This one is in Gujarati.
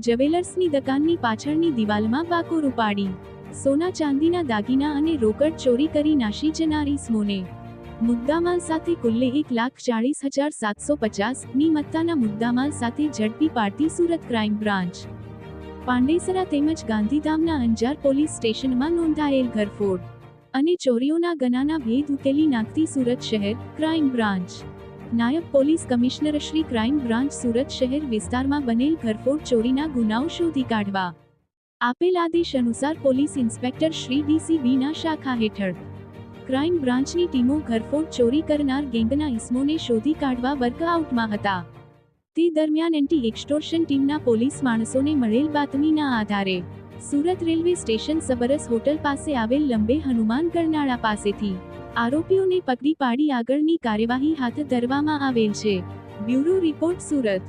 જ્વેલર્સની દુકાનની પાછળની દિવાલમાં વાકોર ઉપાડી સોના ચાંદીના દાગીના અને રોકડ ચોરી કરી નાસી જનાર ઇસમોને મુદ્દામાલ સાથે કુલ્લે 1,40,750 ની મત્તાના મુદ્દામાલ સાથે ઝડપી પાડતી સુરત ક્રાઇમ બ્રાન્ચ પાંડેસરા તેમજ ગાંધીધામના અંજાર પોલીસ સ્ટેશનમાં નોંધાયેલ ઘરફોડ અને ચોરીઓના ગનાના ભેદ ઉકેલી નાખતી સુરત શહેર ક્રાઇમ બ્રાન્ચ નાયબ police commissioner Shri crime branch Surat શહેર વિસ્તારમાં બનેલ ઘરફોડ ચોરીના ગુનાઓ શોધી કાઢવા આપેલ આદેશ અનુસાર પોલીસ ઇન્સ્પેક્ટર શ્રી DCBના શાખા હેઠળ ક્રાઇમ બ્રાન્ચની ટીમો ઘરફોડ ચોરી કરનાર ગેંગના ઇસમોને શોધી કાઢવા વર્કઆઉટમાં હતા। તે દરમિયાન એન્ટી એક્સટોર્શન ટીમના પોલીસ માણસોને મળેલ બાતમીના આધારે Surat railway station Sabras hotel પાસે આવેલ લંબે હનુમાન ગરનાળા પાસેથી આરોપીઓને પકડી પાડી આગળની કાર્યવાહી હાથ ધરવામાં આવેલ છે। Bureau report Surat.